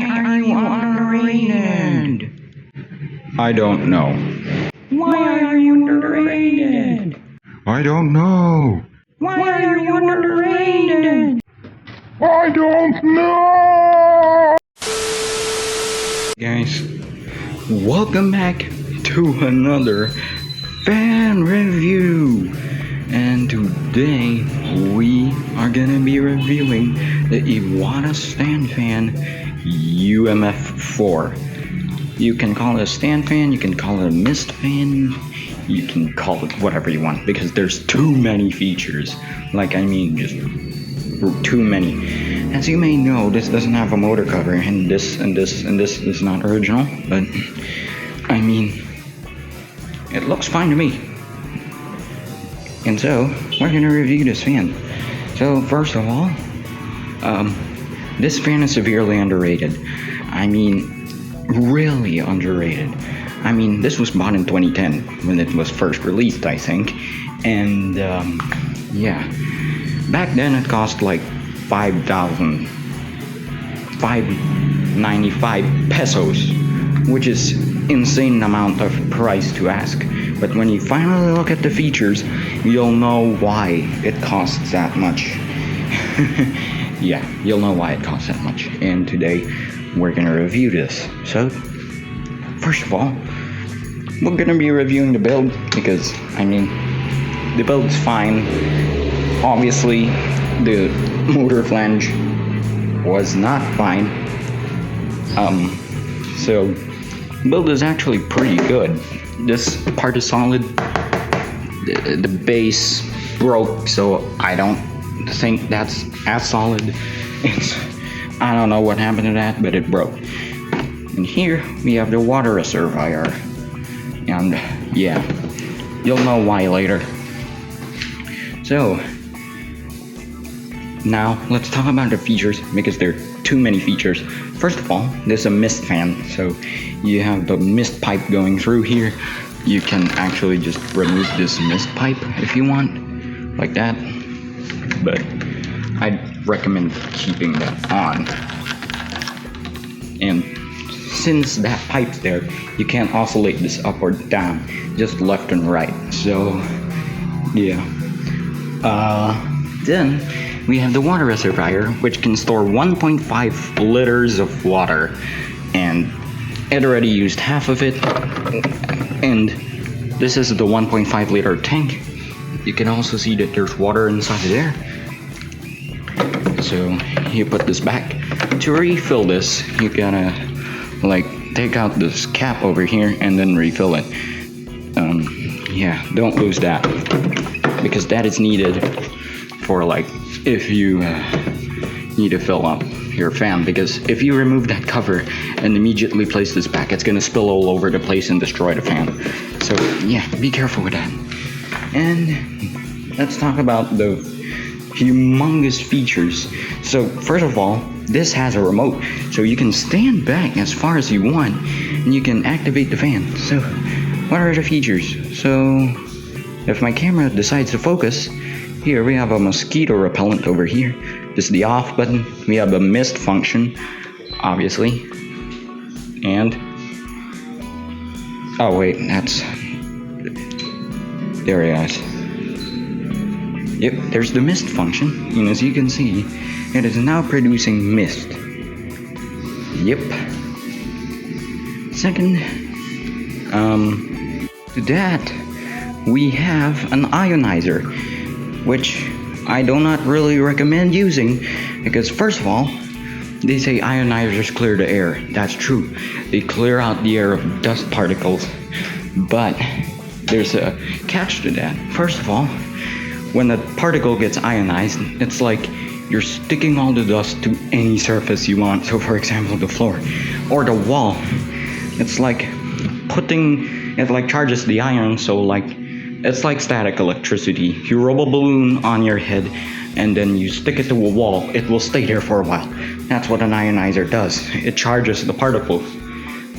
are you underrated? I don't know. Why are you underrated? I don't know. Why are you underrated? I don't know! Guys, welcome back to another fan review. And today we are gonna be reviewing the Iwata stand fan UMF4. You can call it a stand fan, you can call it a mist fan, you can call it whatever you want because there's too many features. Just too many. As you may know, this doesn't have a motor cover, and this is not original, but I mean, it looks fine to me. And so, we're gonna review this fan. So, first of all, this fan is severely underrated. I mean, really underrated. I mean, this was bought in 2010 when it was first released, I think. And, yeah. Back then it cost like 595 pesos, which is insane amount of price to ask. But when you finally look at the features, you'll know why it costs that much. Yeah, you'll know why it costs that much. And today we're gonna review this. So, first of all, we're gonna be reviewing the build because, I mean, the build's fine. Obviously, the motor flange was not fine. So build is actually pretty good. This part is solid. The base broke, so I don't think that's as solid. I don't know what happened to that, but it broke. And here we have the water reservoir. And yeah, you'll know why later. So, now let's talk about the features because there are too many features. First of all, there's a mist fan, so you have the mist pipe going through here. You can actually just remove this mist pipe if you want, like that. But I'd recommend keeping that on. And since that pipe's there, you can't oscillate this up or down, just left and right. So, yeah. Then we have the water reservoir, which can store 1.5 liters of water, and it already used half of it. And this is the 1.5 liter tank. You can also see that there's water inside there. So you put this back. To refill this, you gotta take out this cap over here and then refill it. Yeah, don't lose that because that is needed for if you need to fill up your fan, because if you remove that cover and immediately place this back, it's gonna spill all over the place and destroy the fan. So yeah, be careful with that. And let's talk about the humongous features. So first of all, this has a remote, so you can stand back as far as you want and you can activate the fan. So what are the features? So if my camera decides to focus, here we have a mosquito repellent over here. This is the off button. We have a mist function, obviously. And oh wait, that's there it is. Yep, there's the mist function, and as you can see, it is now producing mist. Yep. Second, to that, we have an ionizer, which I do not really recommend using because first of all, they say ionizers clear the air. That's true. They clear out the air of dust particles, but there's a catch to that. First of all, when a particle gets ionized, it's like you're sticking all the dust to any surface you want. So for example, the floor or the wall. It's like charges the ion, so it's like static electricity. You roll a balloon on your head and then you stick it to a wall. It will stay there for a while. That's what an ionizer does. It charges the particles.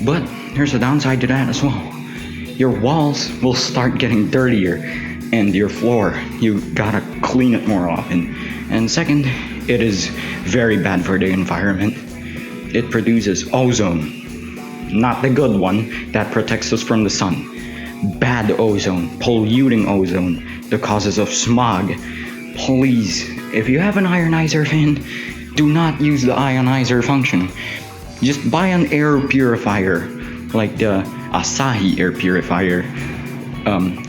But there's a downside to that as well. Your walls will start getting dirtier and your floor, you gotta clean it more often. And second, it is very bad for the environment. it produces ozone. Not the good one that protects us from the sun. Bad ozone, polluting ozone, the causes of smog. Please, if you have an ionizer fan, do not use the ionizer function. Just buy an air purifier, like the Asahi air purifier.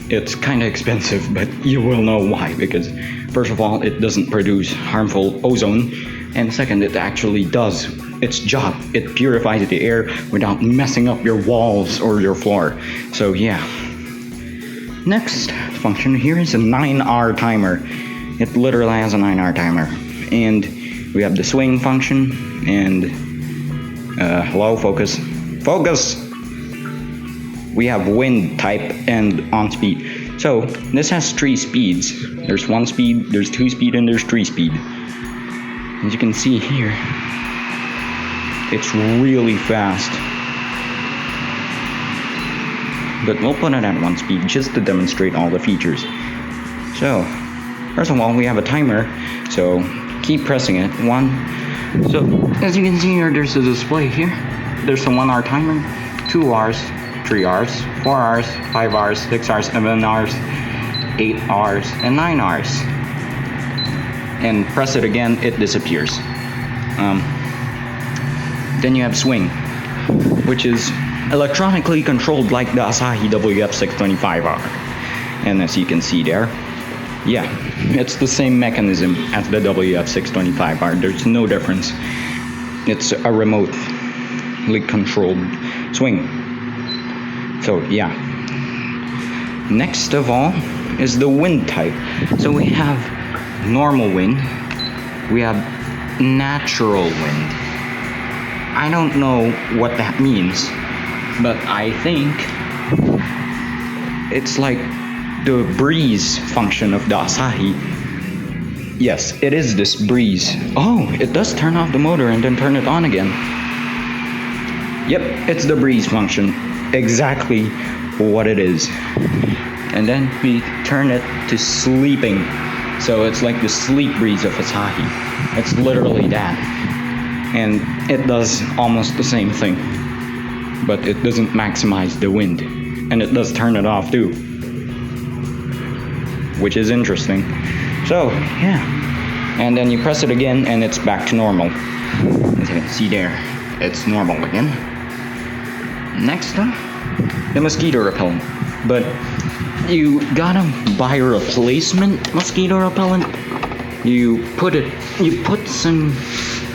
It's kind of expensive, but you will know why, because first of all, it doesn't produce harmful ozone, and second, it actually does its job. It purifies the air without messing up your walls or your floor. So yeah. Next function here is a 9-hour timer. It literally has a 9-hour timer. And we have the swing function and hello, focus. Focus! We have wind type and on speed. So this has 3 speeds. There's 1 speed, there's 2 speed, and there's 3 speed. As you can see here, it's really fast. But we'll put it at 1 speed just to demonstrate all the features. So, first of all, we have a timer. So, keep pressing it. 1. So, as you can see here, there's a display here. There's a 1-hour timer, 2 hours, 3 hours, 4 hours, 5 hours, 6 hours, 7 hours, 8 hours, and 9 hours. And press it again, it disappears. Then you have swing, which is electronically controlled like the Asahi WF625R. And as you can see there, yeah, it's the same mechanism as the WF625R. There's no difference. It's a remotely controlled swing. So yeah. Next of all is the wind type. So we have normal wind, we have natural wind. I don't know what that means, but I think it's like the breeze function of the Asahi. Yes, it is this breeze. Oh, it does turn off the motor and then turn it on again. Yep, it's the breeze function. Exactly what it is. And then we turn it to sleeping. So it's like the sleep breeze of Asahi. It's literally that. And it does almost the same thing. But it doesn't maximize the wind. And it does turn it off too. Which is interesting. So, yeah. And then you press it again and it's back to normal. As you can see there, it's normal again. Next up, the mosquito repellent. But you gotta buy a replacement mosquito repellent. You put some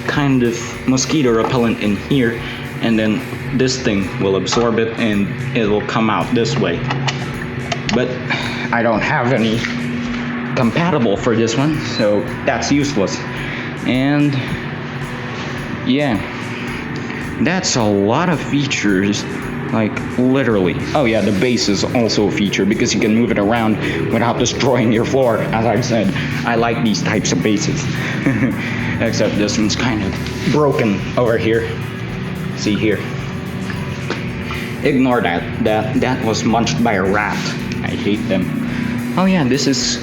kind of mosquito repellent in here, and then this thing will absorb it and it will come out this way. But I don't have any compatible for this one, so that's useless. And yeah, that's a lot of features. Like, literally. Oh yeah, the base is also a feature because you can move it around without destroying your floor. As I've said, I like these types of bases. Except this one's kind of broken over here. See here. Ignore that. That was munched by a rat. I hate them. Oh yeah, this is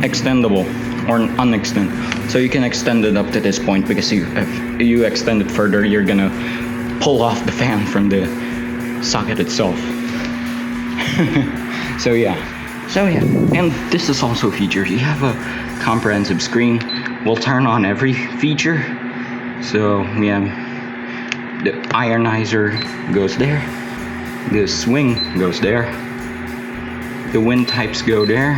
extendable or unextend. So you can extend it up to this point because if you extend it further, you're gonna pull off the fan from the socket itself. So yeah, and this is also a feature. You have a comprehensive screen. We'll turn on every feature. So we have the ionizer goes there, the swing goes there, the wind types go there,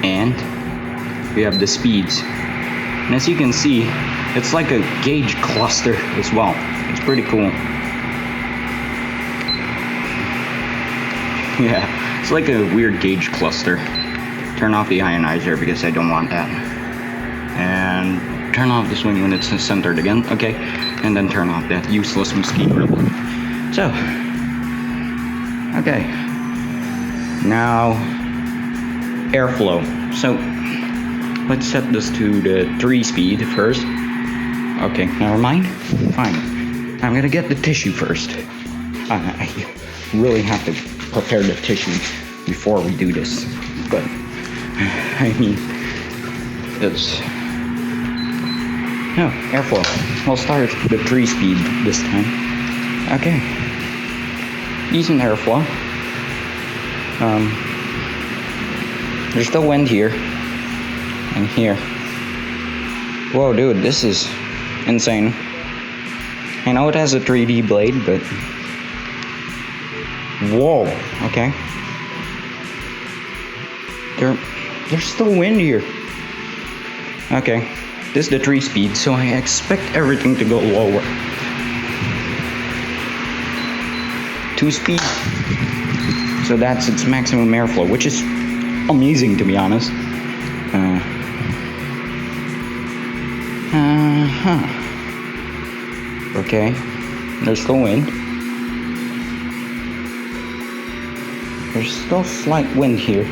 and we have the speeds. And as you can see, it's like a gauge cluster as well. It's pretty cool. Yeah, it's like a weird gauge cluster. Turn off the ionizer because I don't want that. And turn off the swing when it's centered again. Okay, and then turn off that useless mosquito repellent. So, okay. Now, airflow. So, let's set this to the 3 speed first. Okay, never mind. Fine. I'm gonna get the tissue first. I really have to prepare the tissue before we do this. But, I mean, it's No, airflow. We'll start the 3-speed this time. Okay. Decent airflow. There's still wind here. And here. Whoa, dude, this is insane. I know it has a 3D blade, but... Whoa, okay. There's still wind here. Okay, this is the 3-speed, so I expect everything to go lower. 2-speed, so that's its maximum airflow, which is amazing to be honest. Okay, there's still wind. There's still slight wind here.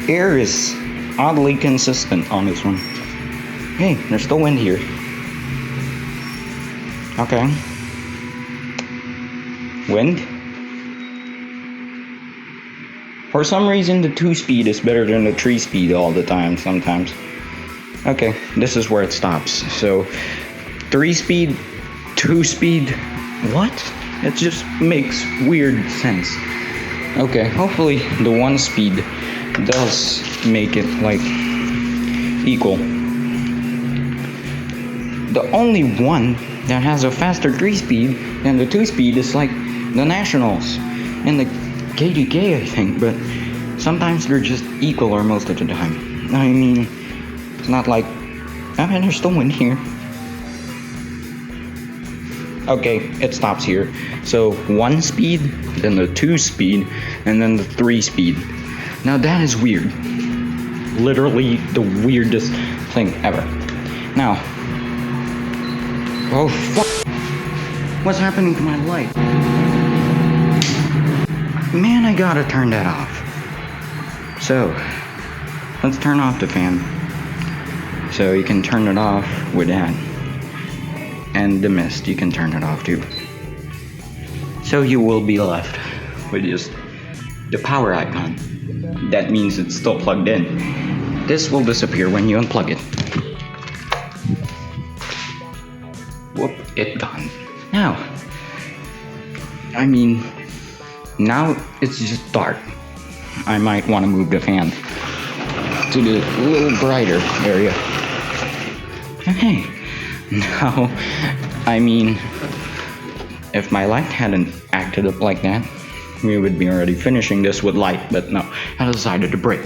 Air is oddly consistent on this one. Hey, there's still wind here. Okay. Wind. For some reason, the 2-speed is better than the 3-speed all the time, sometimes. Okay, this is where it stops. So, 3-speed, 2-speed, what? It just makes weird sense. Okay, hopefully the 1-speed does make it, like, equal. The only one that has a faster 3-speed than the 2-speed is, like, the Nationals and the KDK, I think, but sometimes they're just equal or most of the time. I mean, it's not like, I mean, there's still wind here. Okay, it stops here. So 1-speed, then the 2-speed, and then the 3-speed. Now that is weird. Literally the weirdest thing ever. Now, oh fuck! What's happening to my light? Man, I gotta turn that off. So, let's turn off the fan. So you can turn it off with that. And the mist, you can turn it off too. So you will be left with just the power icon. That means it's still plugged in. This will disappear when you unplug it. Whoop, it gone. Now, I mean, now it's just dark. I might want to move the fan to the little brighter area. Okay. Now, I mean, if my light hadn't acted up like that, we would be already finishing this with light, but no, I decided to break.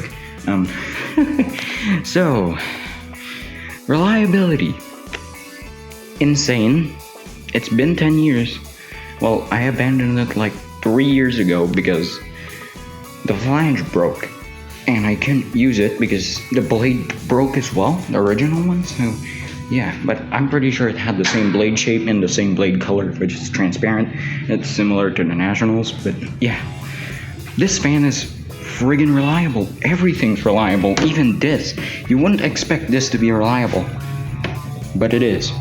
So, reliability. Insane. It's been 10 years. Well, I abandoned it like 3 years ago because the flange broke. And I couldn't use it because the blade broke as well, the original one, so... Yeah, but I'm pretty sure it had the same blade shape and the same blade color, which is transparent. It's similar to the Nationals, but yeah. This fan is friggin' reliable. Everything's reliable, even this. You wouldn't expect this to be reliable, but it is.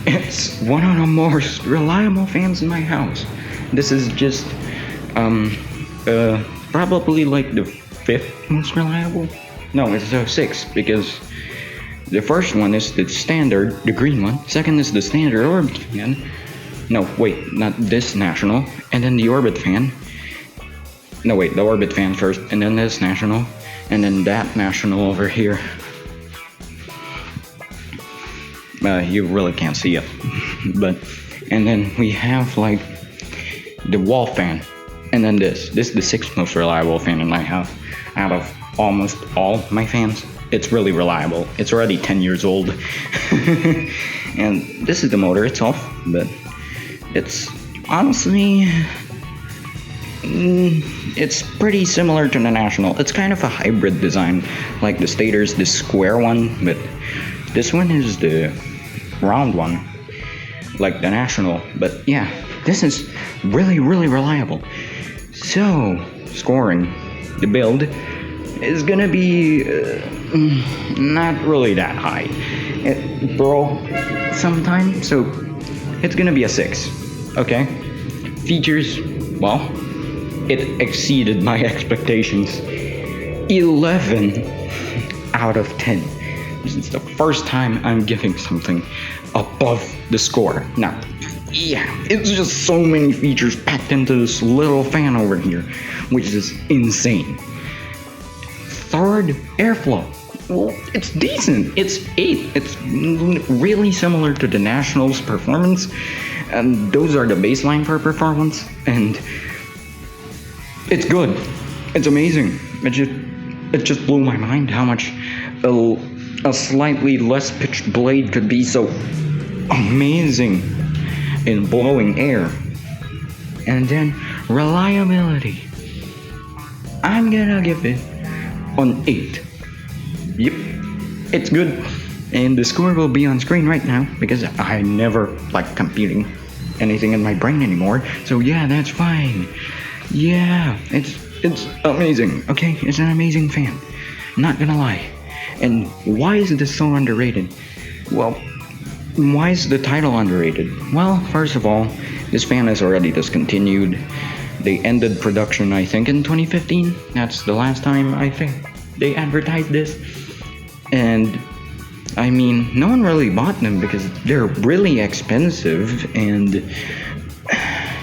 It's one of the most reliable fans in my house. This is just, probably like the 5th most reliable. No, it's the 6th, because the first one is the standard, the green one. Second is the standard orbit fan. No, wait, not this National. And then the orbit fan. No, wait, the orbit fan first, and then this National. And then that National over here. You really can't see it. But, and then we have like the wall fan. And then this. This is the 6th most reliable fan in my house out of almost all my fans. It's really reliable. It's already 10 years old. And this is the motor itself, but it's honestly, it's pretty similar to the National. It's kind of a hybrid design, like the Stator's the square one, but this one is the round one, like the National. But yeah, this is really, really reliable. So, scoring, the build is gonna be not really that high. It broke sometime, so it's gonna be a 6. Okay. Features, well, it exceeded my expectations. 11 out of 10. This is the first time I'm giving something above the score. Now, yeah, it's just so many features packed into this little fan over here, which is insane. Third, airflow. Well, it's decent. It's 8. It's really similar to the Nationals performance, and those are the baseline for performance, and it's good. It's amazing. It just blew my mind how much a slightly less pitched blade could be so amazing in blowing air. And then reliability. I'm gonna give it an 8. Yep, it's good. And the score will be on screen right now because I never like computing anything in my brain anymore. So yeah, that's fine. Yeah, it's amazing. Okay, it's an amazing fan. Not gonna lie. And why is this so underrated? Well, why is the title underrated? Well, first of all, this fan is already discontinued. They ended production, I think, in 2015. That's the last time I think they advertised this. And I mean, no one really bought them because they're really expensive, and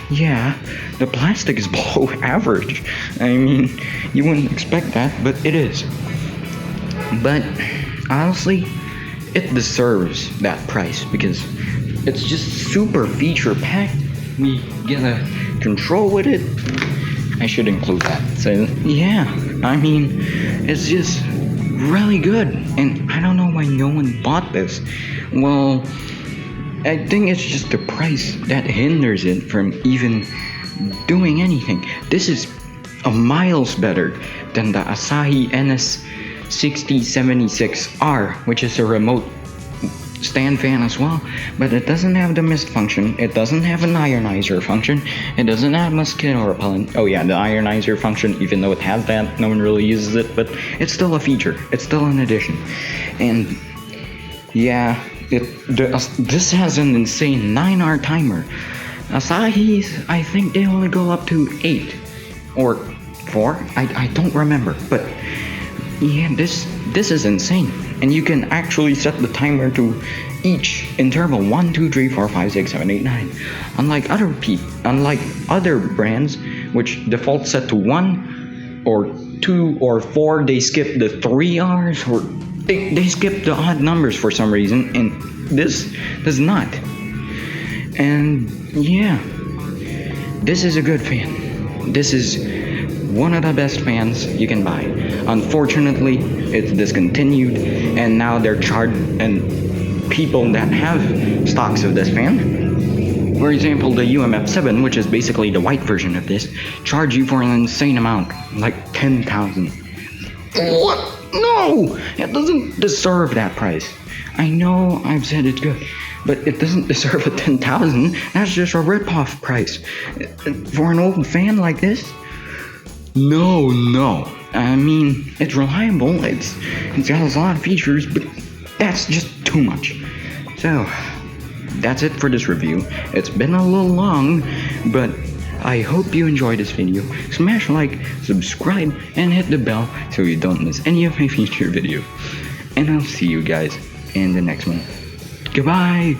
yeah, the plastic is below average. I mean, you wouldn't expect that, but it is. But honestly, it deserves that price because it's just super feature packed. We get a control with it. I should include that. So yeah, I mean, it's just really good, and I don't know why no one bought this. Well, I think it's just the price that hinders it from even doing anything. This is a miles better than the Asahi NS6076R, which is a remote stand fan as well, but it doesn't have the mist function, it doesn't have an ionizer function, it doesn't have mosquito repellent. Oh yeah, the ionizer function, even though it has that, no one really uses it, but it's still a feature, it's still an addition. And yeah, this has an insane 9-hour timer. Asahi's, I think they only go up to 8 or 4, I don't remember, but yeah, this is insane. And you can actually set the timer to each interval 1, 2, 3, 4, 5, 6, 7, 8, 9. Unlike other brands, which default set to 1 or 2 or 4, they skip the 3 hours, or they skip the odd numbers for some reason, and this does not. And yeah, this is a good fan. This is one of the best fans you can buy. Unfortunately, it's discontinued, and now they're and people that have stocks of this fan, for example, the UMF7, which is basically the white version of this, charge you for an insane amount, like 10,000. What? No! It doesn't deserve that price. I know I've said it's good, but it doesn't deserve a 10,000. That's just a rip-off price. For an old fan like this? No. I mean, it's reliable, it's got a lot of features, but that's just too much. So, that's it for this review. It's been a little long, but I hope you enjoyed this video. Smash like, subscribe, and hit the bell so you don't miss any of my future videos. And I'll see you guys in the next one. Goodbye!